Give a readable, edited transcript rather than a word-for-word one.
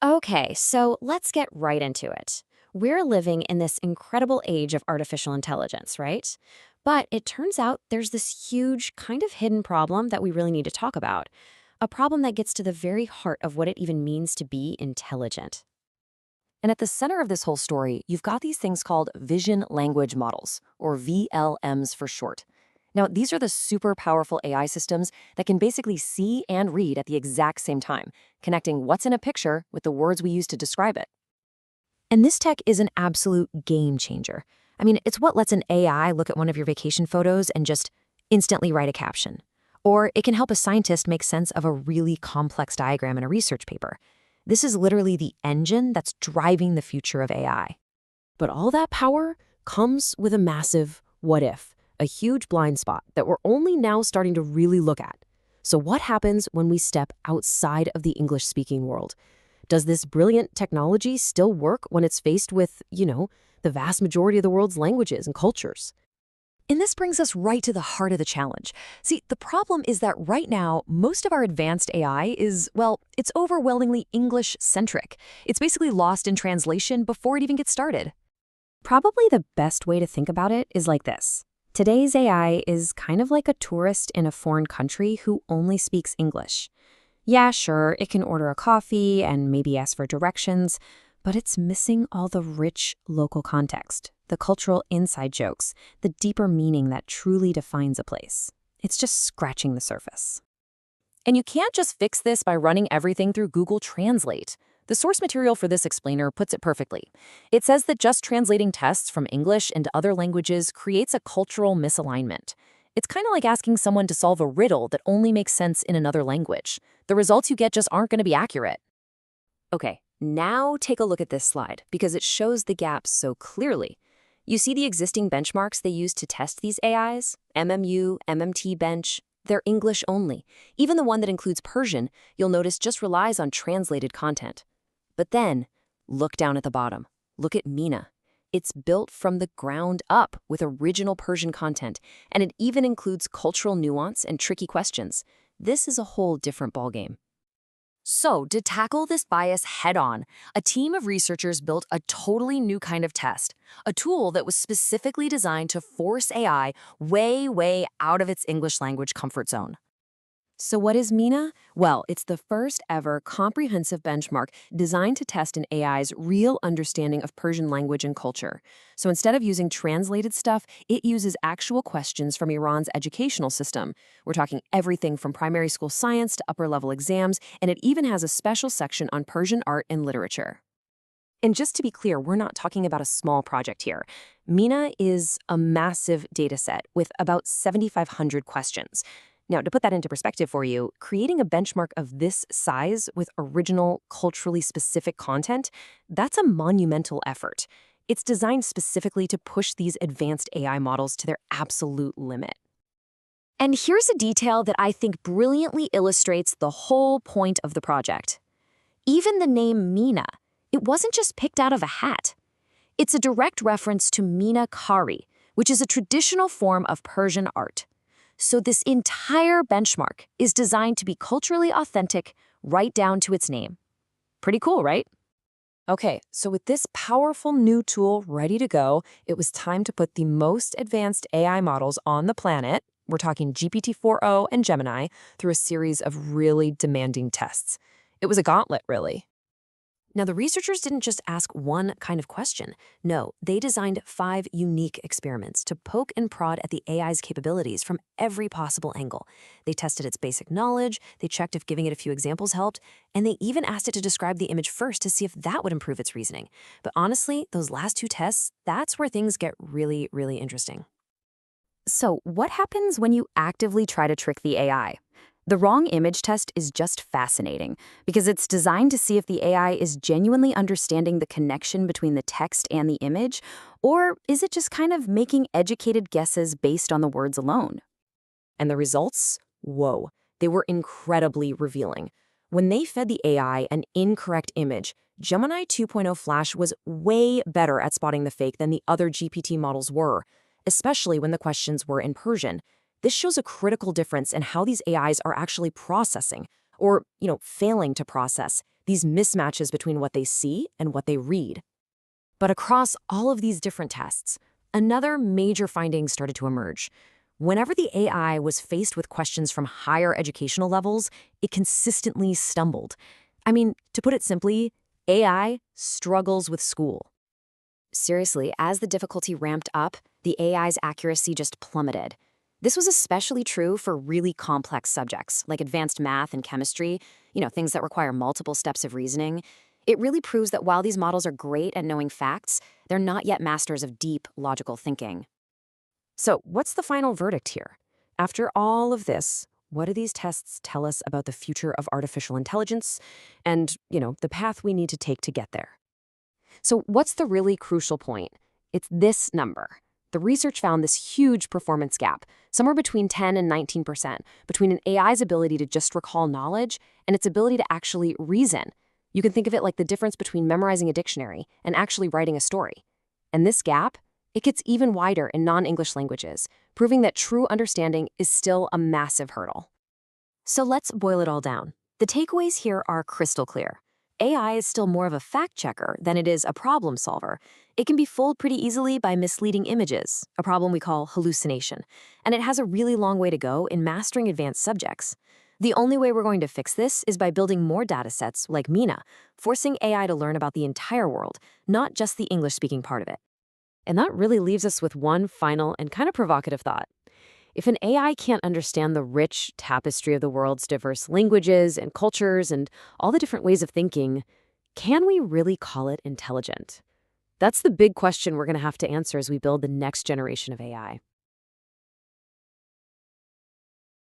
Okay, so let's get right into it. We're living in this incredible age of artificial intelligence, right? But it turns out there's this huge, kind of hidden problem that we really need to talk about. A problem that gets to the very heart of what it even means to be intelligent. And at the center of this whole story, you've got these things called vision language models, or VLMs for short. Now, these are the super powerful AI systems that can basically see and read at the exact same time, connecting what's in a picture with the words we use to describe it. And this tech is an absolute game changer. I mean, it's what lets an AI look at one of your vacation photos and just instantly write a caption. Or it can help a scientist make sense of a really complex diagram in a research paper. This is literally the engine that's driving the future of AI. But all that power comes with a massive what if, a huge blind spot that we're only now starting to really look at. So what happens when we step outside of the English-speaking world? Does this brilliant technology still work when it's faced with, the vast majority of the world's languages and cultures? And this brings us right to the heart of the challenge. See, the problem is that right now, most of our advanced AI is, well, it's overwhelmingly English-centric. It's basically lost in translation before it even gets started. Probably the best way to think about it is like this. Today's AI is kind of like a tourist in a foreign country who only speaks English. Yeah, sure, it can order a coffee and maybe ask for directions, but it's missing all the rich local context, the cultural inside jokes, the deeper meaning that truly defines a place. It's just scratching the surface. And you can't just fix this by running everything through Google Translate. The source material for this explainer puts it perfectly. It says that just translating tests from English into other languages creates a cultural misalignment. It's kind of like asking someone to solve a riddle that only makes sense in another language. The results you get just aren't going to be accurate. Okay, now take a look at this slide because it shows the gaps so clearly. You see the existing benchmarks they use to test these AIs? MMU, MMT bench. They're English only. Even the one that includes Persian, you'll notice just relies on translated content. But then, look down at the bottom. Look at Mina. It's built from the ground up with original Persian content, and it even includes cultural nuance and tricky questions. This is a whole different ballgame. So, to tackle this bias head-on, a team of researchers built a totally new kind of test, a tool that was specifically designed to force AI way out of its English language comfort zone. So what is Mina? Well, it's the first ever comprehensive benchmark designed to test an AI's real understanding of Persian language and culture. So instead of using translated stuff, it uses actual questions from Iran's educational system. We're talking everything from primary school science to upper-level exams, and it even has a special section on Persian art and literature. And just to be clear, we're not talking about a small project here. Mina is a massive data set with about 7,500 questions. Now, to put that into perspective for you, creating a benchmark of this size with original, culturally specific content, that's a monumental effort. It's designed specifically to push these advanced AI models to their absolute limit. And here's a detail that I think brilliantly illustrates the whole point of the project. Even the name Mina, it wasn't just picked out of a hat. It's a direct reference to Mina Kari, which is a traditional form of Persian art. So this entire benchmark is designed to be culturally authentic right down to its name. Pretty cool, right? Okay, so with this powerful new tool ready to go, it was time to put the most advanced AI models on the planet, we're talking GPT-4o and Gemini, through a series of really demanding tests. It was a gauntlet, really. Now, the researchers didn't just ask one kind of question. No, they designed 5 unique experiments to poke and prod at the AI's capabilities from every possible angle. They tested its basic knowledge, they checked if giving it a few examples helped, and they even asked it to describe the image first to see if that would improve its reasoning. But honestly, those last 2 tests, that's where things get really, really interesting. So what happens when you actively try to trick the AI? The wrong image test is just fascinating because it's designed to see if the AI is genuinely understanding the connection between the text and the image, or is it just kind of making educated guesses based on the words alone? And the results? Whoa, they were incredibly revealing. When they fed the AI an incorrect image, Gemini 2.0 Flash was way better at spotting the fake than the other GPT models were, especially when the questions were in Persian. This shows a critical difference in how these AIs are actually processing, or, failing to process, these mismatches between what they see and what they read. But across all of these different tests, another major finding started to emerge. Whenever the AI was faced with questions from higher educational levels, it consistently stumbled. I mean, to put it simply, AI struggles with school. Seriously, as the difficulty ramped up, the AI's accuracy just plummeted. This was especially true for really complex subjects, like advanced math and chemistry, things that require multiple steps of reasoning. It really proves that while these models are great at knowing facts, they're not yet masters of deep, logical thinking. So, what's the final verdict here? After all of this, what do these tests tell us about the future of artificial intelligence and, the path we need to take to get there? So, what's the really crucial point? It's this number. The research found this huge performance gap, somewhere between 10 and 19%, between an AI's ability to just recall knowledge and its ability to actually reason. You can think of it like the difference between memorizing a dictionary and actually writing a story. And this gap, it gets even wider in non-English languages, proving that true understanding is still a massive hurdle. So let's boil it all down. The takeaways here are crystal clear. AI is still more of a fact checker than it is a problem solver. It can be fooled pretty easily by misleading images, a problem we call hallucination, and it has a really long way to go in mastering advanced subjects. The only way we're going to fix this is by building more datasets like Mina, forcing AI to learn about the entire world, not just the English-speaking part of it. And that really leaves us with one final and kind of provocative thought. If an AI can't understand the rich tapestry of the world's diverse languages and cultures and all the different ways of thinking, can we really call it intelligent? That's the big question we're going to have to answer as we build the next generation of AI.